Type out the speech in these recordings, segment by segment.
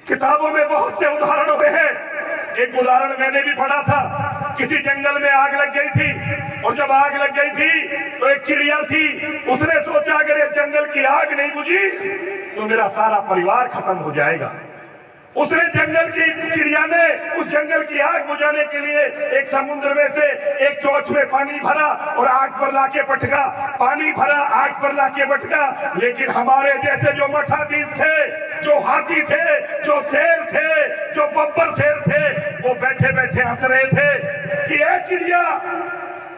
किताबों में बहुत से उदाहरण हुए हैं। एक उदाहरण मैंने भी पढ़ा था, किसी जंगल में आग लग गई थी और जब आग लग गई थी तो एक चिड़िया थी, उसने सोचा अगर ये जंगल की आग नहीं बुझी तो मेरा सारा परिवार खत्म हो जाएगा। उसने जंगल की चिड़िया ने उस जंगल की आग बुझाने के लिए एक समुद्र में से एक चोंच में पानी भरा और आग पर लाके पटका, पानी भरा आग पर लाके पटका। लेकिन हमारे जैसे जो मठाधीश थे, जो हाथी थे, जो शेर थे, जो बब्बर शेर थे, वो बैठे बैठे हंस रहे थे कि ए चिड़िया,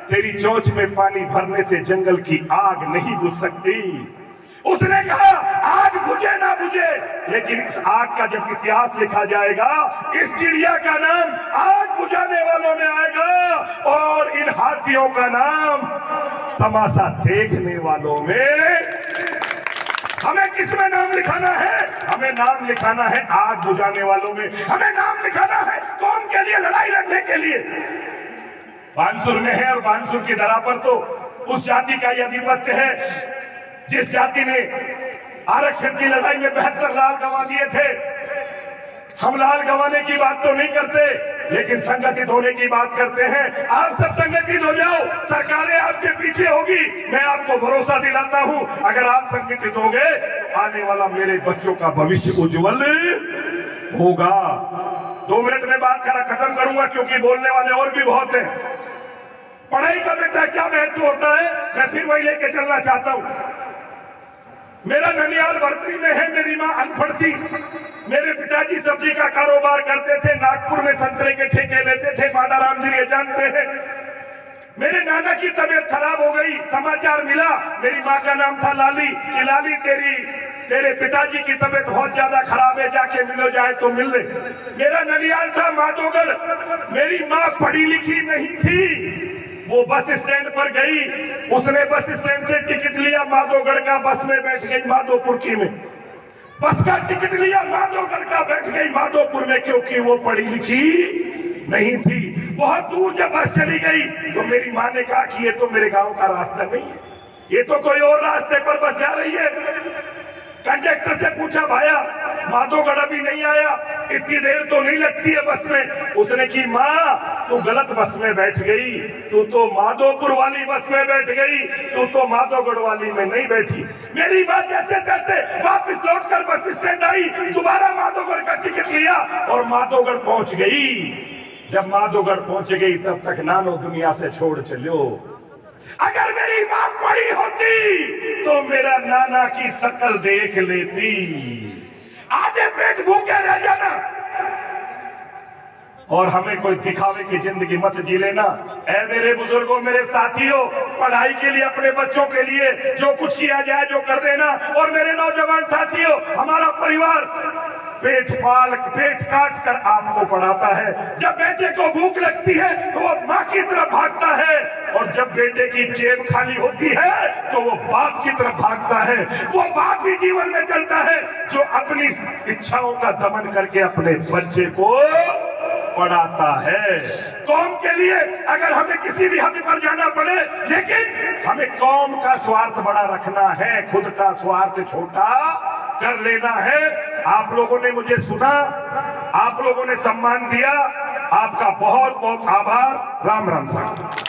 तेरी चोंच में पानी भरने से जंगल की आग नहीं बुझ सकती। उसने कहा आग बुझे ना बुझे, लेकिन इस आग का जब इतिहास लिखा जाएगा, इस चिड़िया का नाम आग बुझाने वालों में आएगा और इन हाथियों का नाम तमाशा देखने वालों में। हमें किसमें नाम लिखाना है? हमें नाम लिखाना है आग बुझाने वालों में। हमें नाम लिखाना है कौम के लिए, लड़ाई लड़ने के लिए। बानसूर में है और बानसूर की धरा पर तो उस जाति का यह आधिपत्य है जिस जाति ने आरक्षण की लड़ाई में 72 लाल गंवा दिए थे। हम लाल गंवाने की बात तो नहीं करते, लेकिन संगठित होने की बात करते हैं। आप सब संगठित हो जाओ, सरकारें आपके पीछे होगी। मैं आपको भरोसा दिलाता हूं, अगर आप संगठित हो गए तो आने वाला मेरे बच्चों का भविष्य उज्जवल होगा। 2 मिनट में बात खत्म करूंगा क्योंकि बोलने वाले और भी बहुत हैं। पढ़ाई का बेटा क्या महत्व होता है, मैं फिर वही लेके चलना चाहता हूं। मेरा ननियाल भर्ती में है, मेरी माँ अनपढ़ थी। मेरे पिताजी सब्जी का कारोबार करते थे, नागपुर में संतरे के ठेके लेते थे, मादाराम जी ये जानते हैं। मेरे नाना की तबीयत खराब हो गई, समाचार मिला, मेरी माँ का नाम था लाली, कि लाली तेरे पिताजी की तबीयत बहुत ज्यादा खराब है, जाके मिलो, जाए तो मिल ले। मेरा ननियाल था माधोगढ़, मेरी माँ पढ़ी लिखी नहीं थी, वो बस स्टैंड पर गई, उसने बस स्टैंड से टिकट लिया, माधोगढ़ का, बस में बैठ गई माधोपुर की में। बस का टिकट लिया, माधोगढ़ का, बैठ गई माधोपुर में, क्योंकि वो पढ़ी लिखी नहीं थी। बहुत दूर जब बस चली गई तो मेरी माँ ने कहा कि ये तो मेरे गांव का रास्ता नहीं है, ये तो कोई और रास्ते पर बस जा रही है। कंडक्टर से पूछा, भाया माधोगढ़ अभी नहीं आया, इतनी देर तो नहीं लगती है बस में। उसने की माँ तू गलत बस में बैठ गई, तू तो माधोपुर वाली बस में बैठ गई, तू तो माधोगढ़ वाली में नहीं बैठी। मेरी बात जैसे तैसे वापिस लौटकर बस स्टैंड आई, दोबारा माधोगढ़ का टिकट लिया और माधोगढ़ पहुंच गई। जब माधोगढ़ पहुंच गई तब तक नानो दुनिया से छोड़ चलो। अगर मेरी माँ पढ़ी होती तो मेरा नाना की शक्ल देख लेती। आधे पेट भूखे रह जाना और हमें कोई दिखावे की जिंदगी मत जी लेना। ऐ मेरे बुजुर्गों, मेरे साथियों, पढ़ाई के लिए, अपने बच्चों के लिए जो कुछ किया जाए जो कर देना। और मेरे नौजवान साथियों, हमारा परिवार पेट काट कर आपको पढ़ाता है। जब बेटे को भूख लगती है तो वो माँ की तरफ भागता है, और जब बेटे की जेब खाली होती है तो वो बाप की तरफ भागता है। वो बाप भी जीवन में चलता है जो अपनी इच्छाओं का दमन करके अपने बच्चे को पढ़ाता है। कौम के लिए अगर हमें किसी भी हद पर जाना पड़े, लेकिन हमें कौम का स्वार्थ बड़ा रखना है, खुद का स्वार्थ छोटा कर लेना है। आप लोगों ने मुझे सुना, आप लोगों ने सम्मान दिया, आपका बहुत बहुत आभार। राम राम साहब।